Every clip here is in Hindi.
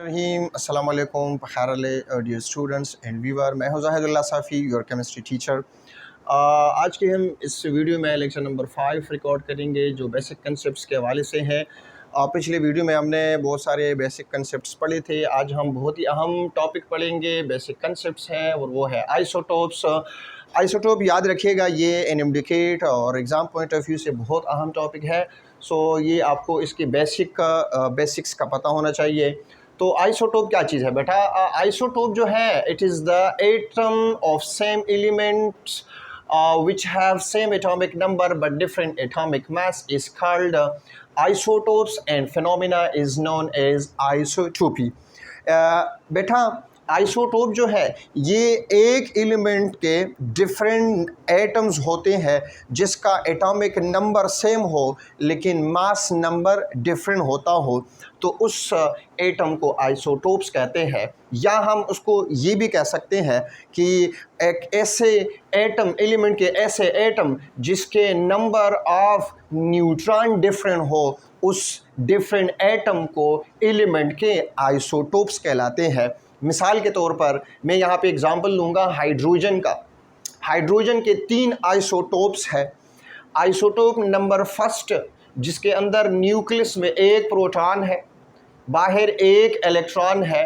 रहीम अस्सलाम वालेकुम डियर स्टूडेंट्स एंड व्यूअर। मैं हूं ज़ाहिदुल्लाह साफ़ी, योर केमिस्ट्री टीचर। आज के हम इस वीडियो में लेक्चर नंबर 5 रिकॉर्ड करेंगे जो बेसिक कंसेप्ट्स के हवाले से हैं। पिछले वीडियो में हमने बहुत सारे बेसिक कंसेप्ट्स पढ़े थे। आज हम बहुत ही अहम टॉपिक पढ़ेंगे, बेसिक कंसेप्ट्स हैं और वो है आइसोटोप्स। आइसोटोप याद रखिएगा, ये एनएमडीकेट और एग्ज़ाम पॉइंट ऑफ व्यू से बहुत अहम टॉपिक है। सो ये आपको इसकी बेसिक्स का पता होना चाहिए। तो आइसोटोप क्या चीज़ है बेटा? आइसोटोप जो है it is the atom of same elements which have same atomic number but different atomic mass is called isotopes and phenomena is known as isotopy। बेटा आइसोटोप जो है ये एक एलिमेंट के डिफरेंट एटम्स होते हैं जिसका एटॉमिक नंबर सेम हो लेकिन मास नंबर डिफरेंट होता हो, तो उस एटम को आइसोटोप्स कहते हैं। या हम उसको ये भी कह सकते हैं कि एक ऐसे एटम एलिमेंट के ऐसे एटम जिसके नंबर ऑफ न्यूट्रॉन डिफरेंट हो, उस डिफरेंट एटम को एलिमेंट के आइसोटोप्स कहलाते हैं। मिसाल के तौर पर मैं यहाँ पे एग्जांपल लूँगा हाइड्रोजन का। हाइड्रोजन के 3 आइसोटोप्स है। आइसोटोप नंबर फर्स्ट जिसके अंदर न्यूक्लियस में एक प्रोटॉन है, बाहर एक इलेक्ट्रॉन है।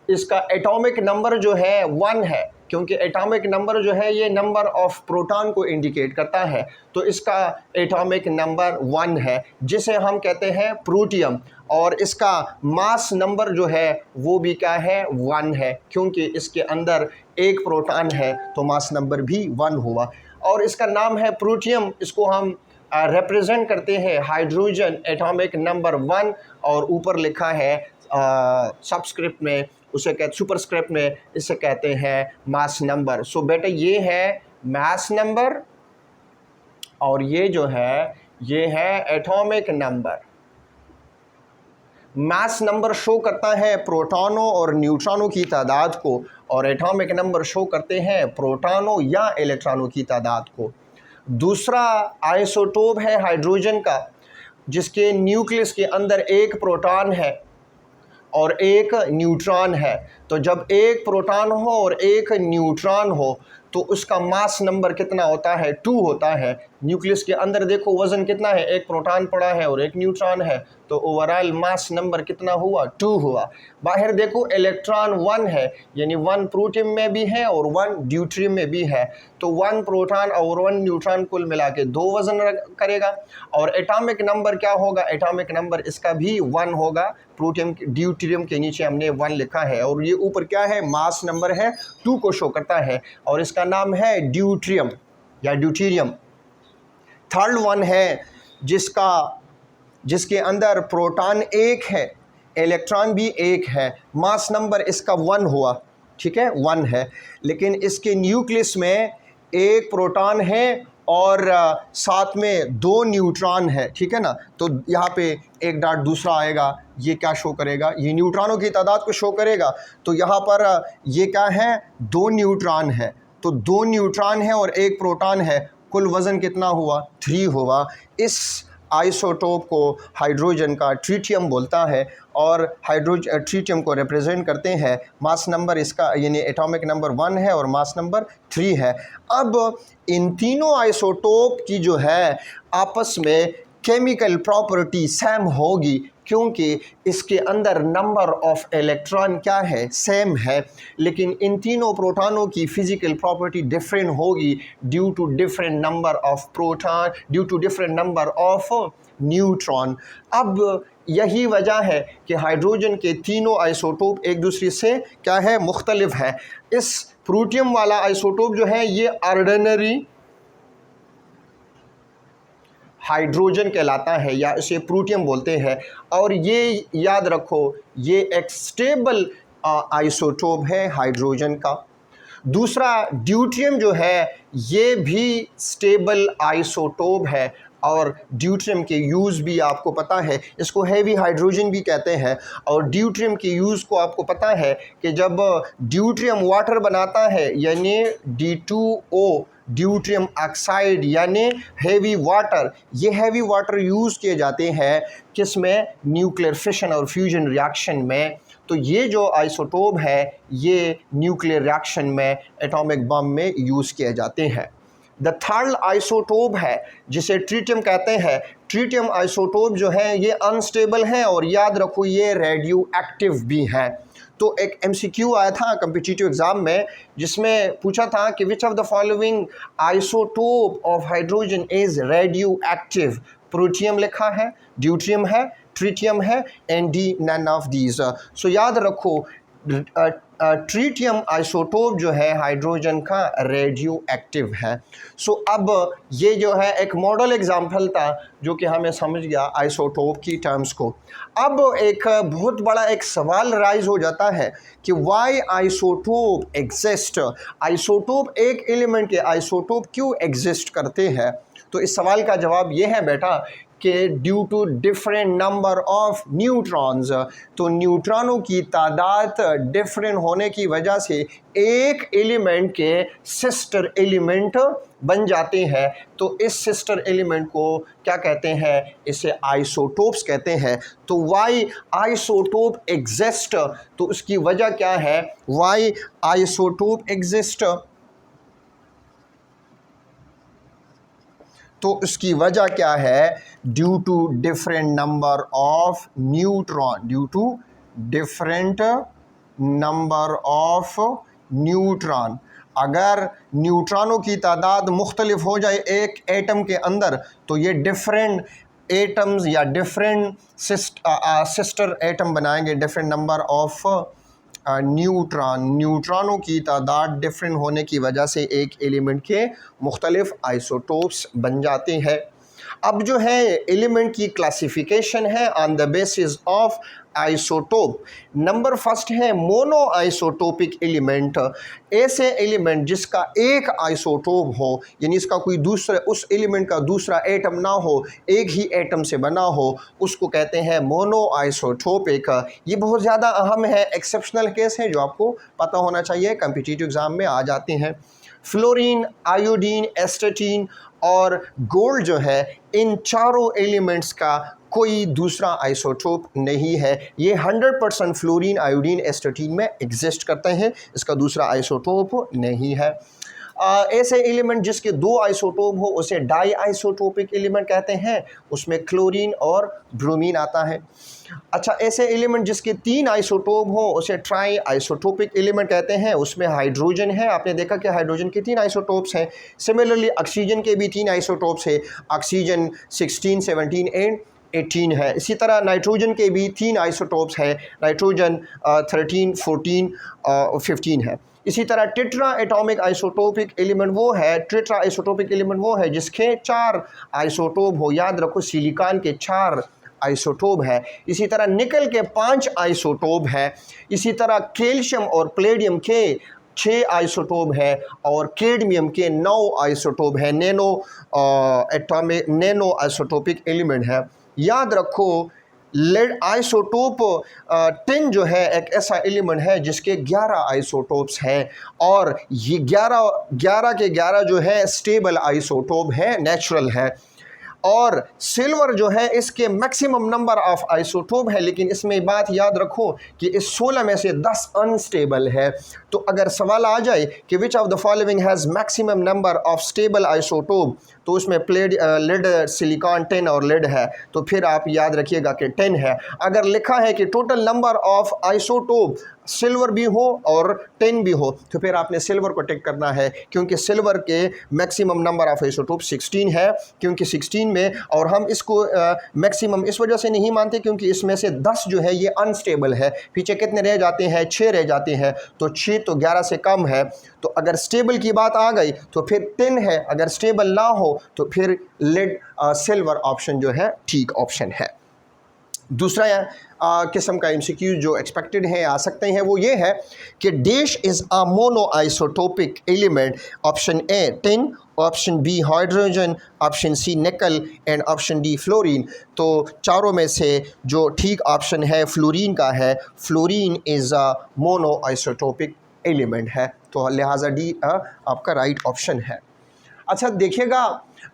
इसका एटॉमिक नंबर जो है 1 है, क्योंकि एटॉमिक नंबर जो है ये नंबर ऑफ प्रोटॉन को इंडिकेट करता है, तो इसका एटॉमिक नंबर 1 है जिसे हम कहते हैं प्रोटियम। और इसका मास नंबर जो है वो भी क्या है? 1 है, क्योंकि इसके अंदर एक प्रोटॉन है तो मास नंबर भी 1 हुआ और इसका नाम है प्रोटियम। इसको हम रिप्रेजेंट करते हैं हाइड्रोजन एटॉमिक नंबर 1 और ऊपर लिखा है सबस्क्रिप्ट में, उसे कहते सुपरस्क्रिप्ट में, इसे कहते हैं मास नंबर। सो बेटा ये है मास नंबर और ये जो है ये है atomic number. Mass number show करता है प्रोटॉनों और न्यूट्रॉनों की तादाद को और एटॉमिक नंबर शो करते हैं प्रोटॉनों या इलेक्ट्रॉनों की तादाद को। दूसरा आइसोटोप है हाइड्रोजन का जिसके न्यूक्लियस के अंदर एक प्रोटॉन है और एक न्यूट्रॉन है। तो जब एक प्रोटॉन हो और एक न्यूट्रॉन हो तो उसका मास नंबर कितना होता है? 2 होता है। न्यूक्लियस के अंदर देखो वज़न कितना है, एक प्रोटॉन पड़ा है और एक न्यूट्रॉन है, तो ओवरऑल मास नंबर कितना हुआ? 2 हुआ। बाहर देखो इलेक्ट्रॉन 1 है, यानी 1 प्रोटियम में भी है और 1 ड्यूट्रियम में भी है, तो 1 प्रोटॉन और 1 न्यूट्रॉन कुल मिला के 2 वज़न करेगा। और एटॉमिक नंबर क्या होगा? एटॉमिक नंबर इसका भी 1 होगा। प्रोटियम ड्यूट्रियम के नीचे हमने 1 लिखा है और ये ऊपर क्या है? मास नंबर है, 2 को शो करता है और इसका नाम है ड्यूट्रियम या ड्यूटेरियम। थर्ड वन है जिसके अंदर प्रोटॉन 1 है, इलेक्ट्रॉन भी 1 है, मास नंबर इसका 1 हुआ, ठीक है, 1 है, लेकिन इसके न्यूक्लियस में एक प्रोटॉन है और साथ में 2 न्यूट्रॉन है, ठीक है ना। तो यहाँ पे एक डॉट दूसरा आएगा, ये क्या शो करेगा? ये न्यूट्रॉनों की तादाद को शो करेगा। तो यहाँ पर ये क्या है? 2 न्यूट्रॉन है, तो 2 न्यूट्रॉन है और एक प्रोटॉन है, कुल वज़न कितना हुआ? 3 हुआ। इस आइसोटोप को हाइड्रोजन का ट्रिटियम बोलता है और ट्रिटियम को रिप्रेजेंट करते हैं। मास नंबर इसका यानी एटॉमिक नंबर 1 है और मास नंबर 3 है। अब इन तीनों आइसोटोप की जो है आपस में केमिकल प्रॉपर्टी सेम होगी, क्योंकि इसके अंदर नंबर ऑफ इलेक्ट्रॉन क्या है? सेम है, लेकिन इन तीनों प्रोटॉनों की फिजिकल प्रॉपर्टी डिफरेंट होगी due to different number of proton, due to different number of neutron. अब यही वजह है कि हाइड्रोजन के तीनों आइसोटोप एक दूसरे से क्या है? मुख्तलिफ है। इस प्रोटियम वाला आइसोटोप जो है ये ऑर्डिनरी हाइड्रोजन कहलाता है या इसे प्रोटियम बोलते हैं। और ये याद रखो ये एक स्टेबल आइसोटोप है हाइड्रोजन का। दूसरा ड्यूट्रियम जो है ये भी स्टेबल आइसोटोप है और ड्यूट्रियम के यूज़ भी आपको पता है, इसको हैवी हाइड्रोजन भी कहते हैं। और ड्यूट्रियम के यूज़ को आपको पता है कि जब ड्यूट्रियम वाटर बनाता है यानी D2O ड्यूट्रियम ऑक्साइड यानी हैवी वाटर, ये हैवी वाटर यूज़ किए जाते हैं किस में? न्यूक्लियर फिशन और फ्यूजन रिएक्शन में। तो ये जो आइसोटोप है ये न्यूक्लियर रिएक्शन में एटॉमिक बम में यूज़ किए जाते हैं। द थर्ड आइसोटोप है जिसे ट्रीटियम कहते हैं। ट्रीटियम आइसोटोप जो है ये अनस्टेबल है और याद रखो ये रेडियो एक्टिव भी है। तो एक MCQ आया था कम्पिटिटिव एग्जाम में जिसमें पूछा था कि which of the following isotope of hydrogen is radioactive. Protium लिखा है, ड्यूट्रियम है, ट्रीटियम है, and the none of these. So याद रखो ट्रीटियम आइसोटोप जो है हाइड्रोजन का रेडियो एक्टिव है। सो अब ये जो है एक मॉडल एग्जाम्पल था जो कि हमें समझ गया आइसोटोप की टर्म्स को। अब एक बहुत बड़ा एक सवाल राइज हो जाता है कि वाई आइसोटोप एग्जिस्ट। आइसोटोप एक एलिमेंट के आइसोटोप क्यों एग्जिस्ट करते हैं? तो इस सवाल का जवाब ये है बेटा कि due to different number of neutrons. तो न्यूट्रॉनों की तादाद डिफरेंट होने की वजह से एक एलिमेंट के सिस्टर एलिमेंट बन जाते हैं। तो इस सिस्टर एलिमेंट को क्या कहते हैं? इसे आइसोटोप्स कहते हैं। तो वाई आइसोटोप एग्जिस्ट, तो उसकी वजह क्या है? वाई आइसोटोप एग्जिस्ट, तो उसकी वजह क्या है? Due to different number of neutron, due to different number of neutron. अगर न्यूट्रॉनों की तादाद मुख्तलिफ हो जाए एक एटम के अंदर तो ये डिफरेंट एटम्स या डिफरेंट सिस्टर एटम बनाएंगे, डिफरेंट नंबर ऑफ न्यूट्रॉनों की तादाद डिफरेंट होने की वजह से एक एलिमेंट के मुख्तलिफ आइसोटोप्स बन जाते हैं। अब जो है एलिमेंट की क्लासिफिकेशन है on the basis of isotope. Number first है मोनो आइसोटोपिक एलिमेंट। ऐसे एलिमेंट जिसका एक आइसोटोप हो, यानी इसका कोई दूसरा, उस एलिमेंट का दूसरा एटम ना हो, एक ही एटम से बना हो, उसको कहते हैं मोनो आइसोटोपिक। ये बहुत ज़्यादा अहम है, एक्सेप्शनल केस है जो आपको पता होना चाहिए, कम्पिटिटिव एग्जाम में आ जाते हैं। फ्लोरीन, आयोडीन, एस्टेटीन और गोल्ड जो है, इन चारों एलिमेंट्स का कोई दूसरा आइसोटोप नहीं है। ये 100% फ्लोरीन, आयोडीन, एस्टेटीन में एग्जिस्ट करते हैं, इसका दूसरा आइसोटोप नहीं है। ऐसे एलिमेंट जिसके दो आइसोटोप हो उसे डाई आइसोटोपिक एलिमेंट कहते हैं, उसमें क्लोरीन और ब्रोमीन आता है। अच्छा, ऐसे एलिमेंट जिसके तीन आइसोटोप हो उसे ट्राई आइसोटोपिक एलिमेंट कहते हैं, उसमें हाइड्रोजन है। आपने देखा कि हाइड्रोजन के तीन आइसोटोप्स हैं। सिमिलरली ऑक्सीजन के भी तीन आइसोटोप्स हैं, ऑक्सीजन 16, 17 एंड 18 है। इसी तरह नाइट्रोजन के भी तीन आइसोटोप्स हैं, नाइट्रोजन 13, 14 और 15 है। इसी तरह टेट्रा एटॉमिक आइसोटोपिक एलिमेंट वो है, टेट्रा आइसोटोपिक एलिमेंट वो है जिसके चार आइसोटोप हो। याद रखो सिलिकॉन के 4 आइसोटोप है। इसी तरह निकल के 5 आइसोटोप है। इसी तरह कैल्शियम और प्लेडियम के 6 आइसोटोप है और कैडमियम के 9 आइसोटोप है। नैनो आइसोटोपिक एलिमेंट है। याद रखो लेड आइसोटोप 10 जो है एक ऐसा एलिमेंट है जिसके 11 आइसोटोप्स हैं और ये 11 के 11 जो है स्टेबल आइसोटोप है, नेचुरल है। और सिल्वर जो है इसके मैक्सिमम नंबर ऑफ आइसोटोप है, लेकिन इसमें बात याद रखो कि इस 16 में से 10 अनस्टेबल है। तो अगर सवाल आ जाए कि which of the following has maximum number of stable isotope, तो उसमें लेड सिलिकॉन 10 और लेड है, तो फिर आप याद रखिएगा कि 10 है। अगर लिखा है कि total number of isotope silver भी हो और 10 भी हो, तो फिर आपने सिल्वर को टिक करना है, क्योंकि सिल्वर के मैक्सिमम नंबर ऑफ आइसोटोप 16 है। क्योंकि 16 में, और हम इसको मैक्सिमम इस वजह से नहीं मानते क्योंकि इसमें से 10 जो है ये अनस्टेबल है। पीछे कितने रह जाते हैं? 6 रह जाते हैं। तो 6 तो 11 से कम है। तो अगर स्टेबल की बात आ गई तो फिर 10 है, अगर स्टेबल ना हो तो फिर लेड सिल्वर ऑप्शन जो है ठीक ऑप्शन है। दूसरा किस्म का MCQ जो एक्सपेक्टेड है आ सकते हैं वो ये है कि dash is a monoisotopic element. Option A 10, option B hydrogen, option C nickel and option D fluorine. तो चारों में से जो ठीक ऑप्शन है फ्लोरीन का है। Fluorine is a monoisotopic element है, तो लिहाजा डी आपका राइट ऑप्शन है। अच्छा देखिएगा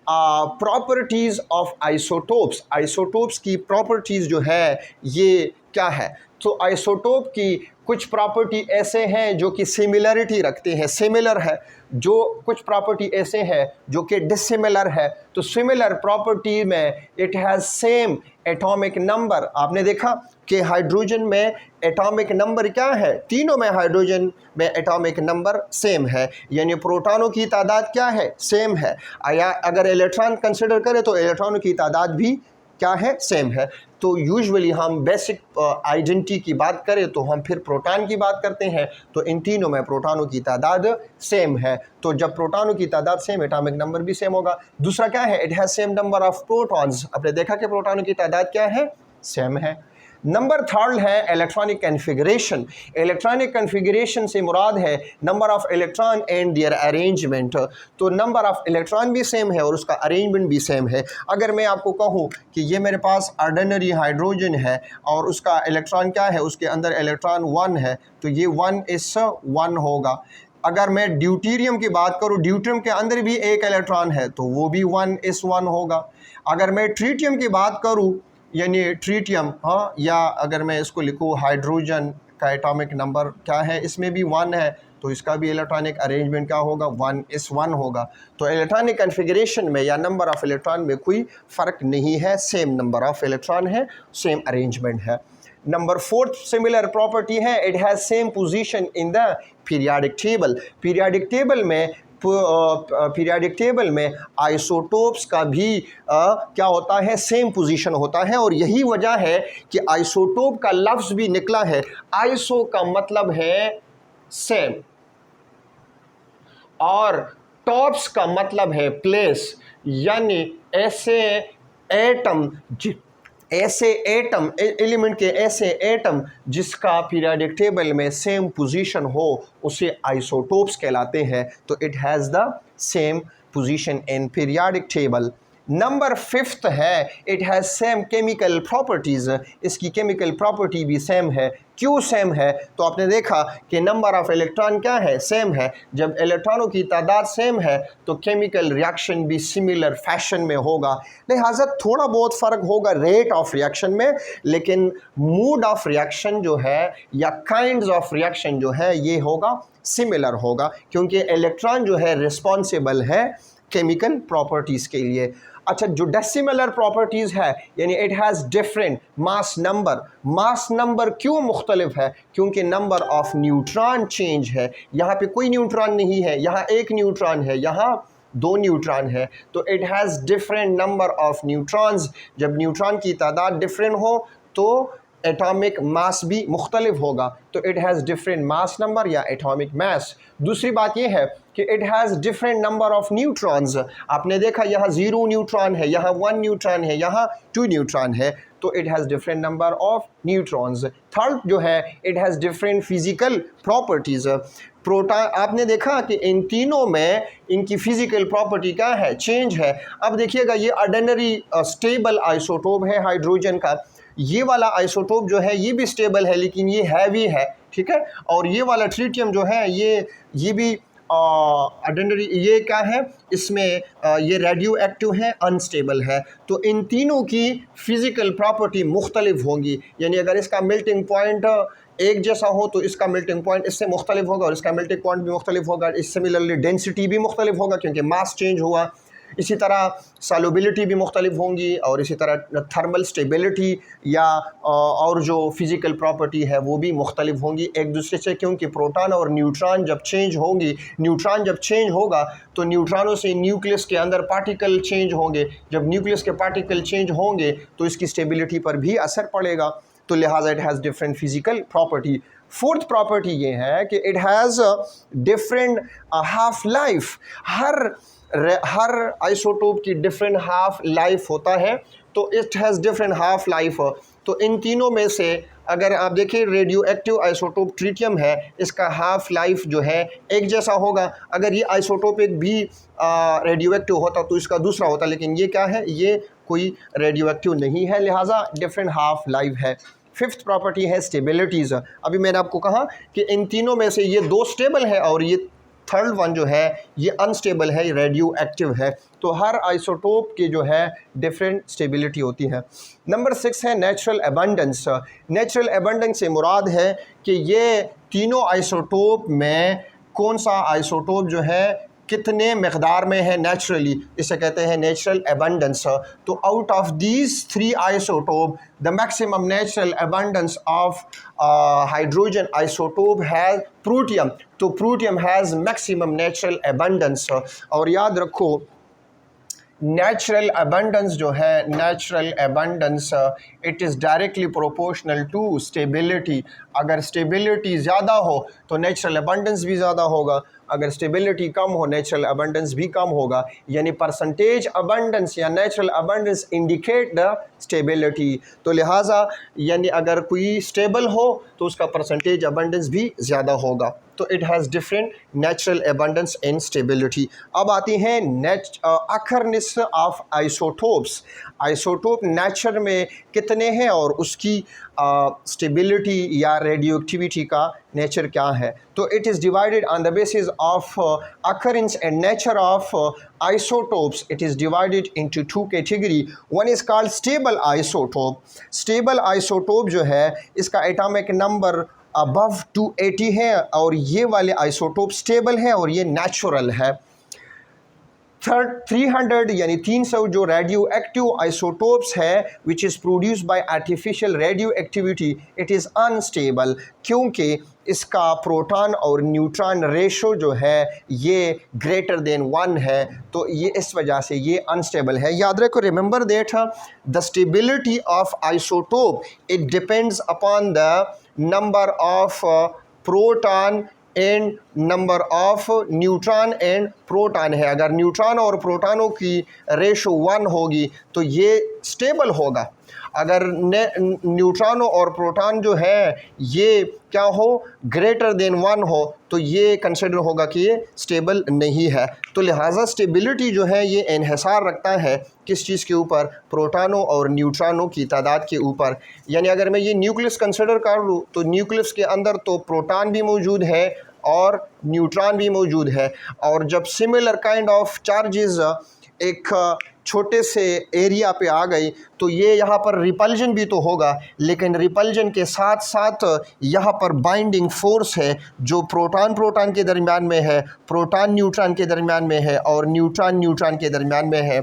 प्रॉपर्टीज़ ऑफ आइसोटोप्स। आइसोटोप्स की प्रॉपर्टीज़ जो है ये क्या है? तो आइसोटोप की कुछ प्रॉपर्टी ऐसे हैं जो कि सिमिलरिटी रखते हैं, सिमिलर है, जो कुछ प्रॉपर्टी ऐसे हैं जो कि डिसिमिलर है। तो सिमिलर प्रॉपर्टी में it has same atomic number. आपने देखा कि हाइड्रोजन में एटॉमिक नंबर क्या है, तीनों में हाइड्रोजन में एटॉमिक नंबर सेम है, यानी प्रोटॉनों की तादाद क्या है, सेम है। या अगर इलेक्ट्रॉन कंसिडर करें तो इलेक्ट्रॉनों की तादाद भी क्या है, सेम है। तो यूजुअली हम बेसिक आइडेंटिटी की बात करें तो हम फिर प्रोटॉन की बात करते हैं, तो इन तीनों में प्रोटॉनों की तादाद सेम है। तो जब प्रोटॉनों की तादाद सेम, एटॉमिक नंबर भी सेम होगा। दूसरा क्या है, it has same number of protons. आपने देखा कि प्रोटॉनों की तादाद क्या है, सेम है। नंबर थर्ड है इलेक्ट्रॉनिक कन्फिगरेशन। इलेक्ट्रॉनिक कन्फिगरेशन से मुराद है number of electron and their arrangement. तो नंबर ऑफ इलेक्ट्रॉन भी सेम है और उसका अरेंजमेंट भी सेम है। अगर मैं आपको कहूँ कि ये मेरे पास ऑर्डिनरी हाइड्रोजन है और उसका इलेक्ट्रॉन क्या है, उसके अंदर इलेक्ट्रॉन 1 है, तो ये 1s1 होगा। अगर मैं ड्यूटेरियम की बात करूँ, ड्यूटेरियम के अंदर भी एक इलेक्ट्रॉन है तो वो भी 1s1 होगा। अगर मैं ट्रीटियम की बात करूँ, यानी ट्रीटियम, हाँ, या अगर मैं इसको लिखूँ हाइड्रोजन का एटॉमिक नंबर क्या है, इसमें भी 1 है, तो इसका भी इलेक्ट्रॉनिक अरेंजमेंट क्या होगा, 1s1 होगा। तो इलेक्ट्रॉनिक कन्फिगरेशन में या नंबर ऑफ इलेक्ट्रॉन में कोई फ़र्क नहीं है, सेम नंबर ऑफ इलेक्ट्रॉन है, सेम अरेंजमेंट है। नंबर फोर्थ सिमिलर प्रॉपर्टी है, it has same position in the periodic table. Periodic table में आइसोटोप्स का भी क्या होता है, सेम पोजीशन होता है। और यही वजह है कि आइसोटोप का लफ्ज़ भी निकला है, आइसो का मतलब है सेम और टॉप्स का मतलब है प्लेस, यानी ऐसे एलिमेंट के ऐसे एटम जिसका पीरियाडिक टेबल में सेम पोजीशन हो उसे आइसोटोप्स कहलाते हैं। तो it has the same position in periodic table. Number fifth है, it has same chemical properties. इसकी केमिकल प्रॉपर्टी भी सेम है। क्यों सेम है, तो आपने देखा कि नंबर ऑफ इलेक्ट्रॉन क्या है, सेम है। जब इलेक्ट्रॉनों की तादाद सेम है तो केमिकल रिएक्शन भी सिमिलर फैशन में होगा। लिहाजा थोड़ा बहुत फ़र्क होगा रेट ऑफ रिएक्शन में, लेकिन मूड ऑफ रिएक्शन जो है या काइंड्स ऑफ रिएक्शन जो है ये होगा सिमिलर होगा, क्योंकि इलेक्ट्रॉन जो है रिस्पॉन्सिबल है केमिकल प्रॉपर्टीज़ के लिए। अच्छा, जो डेसिमलर प्रॉपर्टीज़ है, यानी it has different mass number. Mass number क्यों मुख्तलिफ है, क्योंकि नंबर ऑफ न्यूट्रॉन चेंज है। यहाँ पे कोई न्यूट्रॉन नहीं है, यहाँ एक न्यूट्रॉन है, यहाँ 2 न्यूट्रॉन है, तो it has different number of neutrons. जब न्यूट्रॉन की तादाद डिफरेंट हो तो एटॉमिक मास भी मुख्तलिफ होगा, तो it has different mass number या एटॉमिक मास। दूसरी बात यह है कि it has different number of neutrons. आपने देखा यहाँ 0 न्यूट्रॉन है, यहाँ 1 न्यूट्रॉन है, यहाँ 2 न्यूट्रॉन है, तो it has different number of neutrons. Third जो है, it has different physical properties. Proton, आपने देखा कि इन तीनों में इनकी फिजिकल प्रॉपर्टी क्या है, चेंज है। अब देखिएगा, ये ऑर्डिनरी स्टेबल आइसोटोप है हाइड्रोजन का। ये वाला आइसोटोप जो है ये भी स्टेबल है, लेकिन ये हैवी है, ठीक है। और ये वाला ट्रीटियम जो है ये भी ऑर्डिनरी, ये क्या है, इसमें ये रेडियो एक्टिव है, अनस्टेबल है। तो इन तीनों की फ़िज़िकल प्रॉपर्टी मुख्तलिफ होंगी, यानी अगर इसका मेल्टिंग पॉइंट एक जैसा हो तो इसका मेल्टिंग पॉइंट इससे मुख्तलिफ होगा और इसका मेल्टिंग पॉइंट भी मुख्तलिफ होगा। इस सिमिलरली डेंसिटी भी मुख्तलिफ होगा क्योंकि मास चेंज हुआ। इसी तरह सॉल्युबिलिटी भी मुख्तलिफ होंगी और इसी तरह थर्मल स्टेबिलिटी या और जो फिज़िकल प्रॉपर्टी है वो भी मुख्तलिफ होंगी एक दूसरे से, क्योंकि प्रोटॉन और न्यूट्रॉन जब चेंज होंगी, न्यूट्रॉन जब चेंज होगा तो न्यूट्रॉनों से न्यूक्लियस के अंदर पार्टिकल चेंज होंगे। जब न्यूक्लियस के पार्टिकल चेंज होंगे तो इसकी स्टेबिलिटी पर भी असर पड़ेगा। तो लिहाजा it has different physical property. Fourth property ये है कि it has different half life. Her isotope की डिफरेंट हाफ लाइफ होता है, तो it has different half life. तो इन तीनों में से अगर आप देखें, रेडियो एक्टिव आइसोटोप ट्रीटियम है, इसका हाफ लाइफ जो है एक जैसा होगा। अगर ये आइसोटोप एक भी रेडियो एक्टिव होता तो इसका दूसरा होता, लेकिन ये क्या है, ये कोई रेडियो एक्टिव नहीं है, लिहाजा डिफरेंट हाफ लाइफ है। फिफ्थ प्रॉपर्टी है स्टेबिलिटीज़। अभी मैंने आपको कहा कि इन तीनों में से ये 2 स्टेबल है और ये थर्ड वन जो है ये अनस्टेबल है, रेडियो एक्टिव है। तो हर आइसोटोप के जो है डिफरेंट स्टेबिलिटी होती है। नंबर 6 है नेचुरल एबंडेंस। नेचुरल एबंडेंस से मुराद है कि ये तीनों आइसोटोप में कौन सा आइसोटोप जो है कितने मकदार में है नेचुरली, इसे कहते हैं नेचुरल एबंडेंस। तो out of these 3 isotope the maximum natural abundance of hydrogen isotope has protium. तो protium has maximum natural abundance. और याद रखो नेचुरल एबंडेंस जो है, natural abundance it is directly proportional to stability. अगर स्टेबिलिटी ज़्यादा हो तो नेचुरल एबंडेंस भी ज़्यादा होगा, अगर स्टेबिलिटी कम हो नेचुरल अबंडेंस भी कम होगा। यानी परसेंटेज अबंडेंस या natural abundance indicate the stability. तो लिहाजा यानी अगर कोई स्टेबल हो तो उसका परसेंटेज अबंडेंस भी ज़्यादा होगा। तो it has different natural abundance and stability. अब आती हैं अखरनेस ऑफ आइसोटोप्स। आइसोटोप नेचर में कितने हैं और उसकी स्टेबिलिटी या रेडियो एक्टिविटी का नेचर क्या है। तो it is divided on the basis of occurrence and nature of isotopes. It is divided into 2 category. One is called stable isotope. Stable isotope जो है इसका एटॉमिक नंबर अबव 280 है और ये वाले आइसोटोप स्टेबल है और ये नेचुरल है। 300 यानी 300 जो रेडियो एक्टिव आइसोटोप्स है which is produced by artificial radio activity, it is unstable क्योंकि इसका प्रोटॉन और न्यूट्रॉन रेशो जो है ये ग्रेटर देन 1 है। तो ये इस वजह से ये अनस्टेबल है। याद रखो, remember that the stability of isotope it depends upon the number of proton and number of neutron and proton है। अगर न्यूट्रॉन और प्रोटॉनों की रेशो 1 होगी तो ये स्टेबल होगा। अगर न्यूट्रॉन और प्रोटॉन जो है ये क्या हो, ग्रेटर देन 1 हो, तो ये कंसिडर होगा कि ये स्टेबल नहीं है। तो लिहाजा स्टेबिलिटी जो है ये इन्हिसार रखता है किस चीज़ के ऊपर, प्रोटॉनों और न्यूट्रॉनों की तादाद के ऊपर। यानी अगर मैं ये न्यूक्लियस कंसिडर कर लूँ तो न्यूक्लियस के अंदर तो प्रोटॉन भी मौजूद है और न्यूट्रॉन भी मौजूद है। और जब सिमिलर काइंड ऑफ चार्जेस एक छोटे से एरिया पे आ गई तो ये यहाँ पर रिपल्जन भी तो होगा, लेकिन रिपल्जन के साथ साथ यहाँ पर बाइंडिंग फोर्स है जो प्रोटॉन के दरमियान में है, प्रोटॉन न्यूट्रॉन के दरमियान में है और न्यूट्रॉन के दरमियान में है।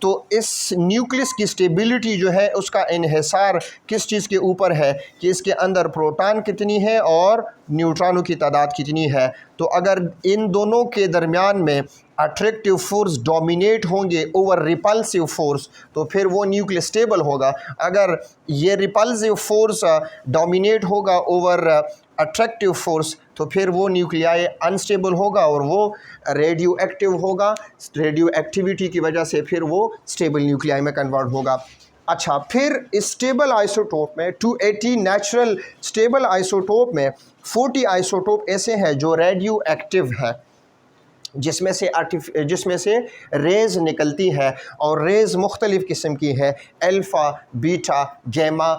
तो इस न्यूक्लियस की स्टेबिलिटी जो है उसका इन्हिसार किस चीज़ के ऊपर है कि इसके अंदर प्रोटॉन कितनी है और न्यूट्रॉनों की तादाद कितनी है। तो अगर इन दोनों के दरमियान में अट्रैक्टिव फोर्स डोमिनेट होंगे ओवर रिपल्सिव फोर्स तो फिर वो न्यूक्लियस स्टेबल होगा। अगर ये रिपल्सिव फोर्स डोमिनेट होगा ओवर अट्रैक्टिव फोर्स तो फिर वो न्यूक्लियाई अनस्टेबल होगा और वो रेडियो एक्टिव होगा। रेडियो एक्टिविटी की वजह से फिर वो स्टेबल न्यूक्लियाई में कन्वर्ट होगा। अच्छा, फिर स्टेबल आइसोटोप में 280 नेचुरल स्टेबल आइसोटोप में 40 आइसोटोप ऐसे हैं जो रेडियो एक्टिव है, जिसमें से रेज़ निकलती है और रेज़ मुख्तलिफ़ किस्म की है, अल्फ़ा बीटा गैमा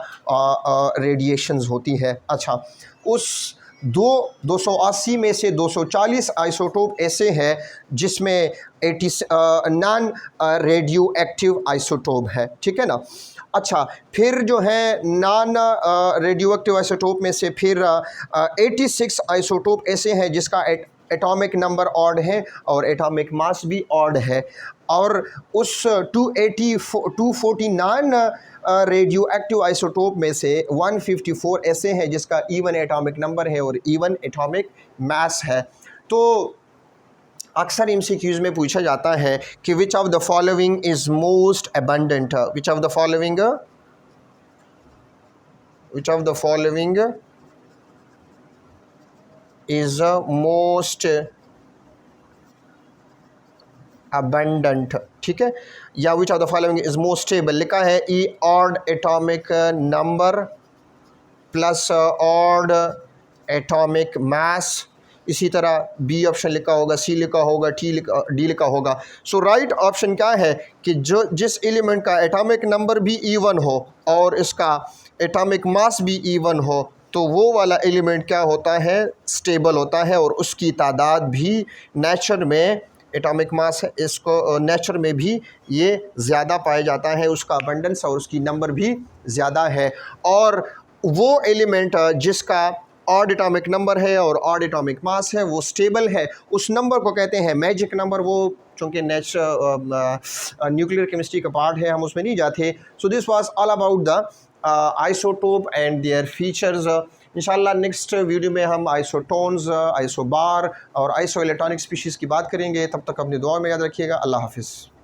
रेडिएशंस होती है। अच्छा, उस 280 में से 240 आइसोटोप ऐसे हैं जिसमें 80 नॉन रेडियो एक्टिव आइसोटोप है, ठीक है ना। अच्छा, फिर जो है नॉन रेडियो एक्टिव आइसोटोप में से फिर 86 आइसोटोप ऐसे हैं जिसका एटॉमिक नंबर ऑड है और एटॉमिक मास भी ऑड है। और उस 249 रेडियो एक्टिव आइसोटोप में से 154 ऐसे हैं जिसका इवन एटॉमिक नंबर है और इवन एटॉमिक मास है। तो अक्सर MCQs में पूछा जाता है कि which of the following is most abundant, which of the following is most abundant, ठीक है, या which of the following is most stable. लिखा है E odd atomic number plus odd atomic mass, इसी तरह बी ऑप्शन लिखा होगा, सी लिखा होगा, डी लिखा होगा। सो राइट ऑप्शन क्या है कि जिस एलिमेंट का एटॉमिक नंबर भी इवन हो और इसका एटॉमिक मास भी इवन हो तो वो वाला एलिमेंट क्या होता है, स्टेबल होता है, और उसकी तादाद भी नेचर में, एटॉमिक मास है इसको नेचर में भी ये ज़्यादा पाया जाता है, उसका अबंडेंस और उसकी नंबर भी ज़्यादा है। और वो एलिमेंट जिसका ऑड एटॉमिक नंबर है और ऑड एटॉमिक मास है, वो स्टेबल है, उस नंबर को कहते हैं मैजिक नंबर। वो चूँकि न्यूक्लियर केमिस्ट्री का पार्ट है, हम उसमें नहीं जाते। So this was all about the isotope and their features. इंशाल्लाह नेक्स्ट वीडियो में हम आइसोटोन्स, आइसोबार और आइसो इलेक्ट्रॉनिक स्पीशीज़ की बात करेंगे। तब तक अपनी दुआ में याद रखिएगा। अल्लाह हाफिज़।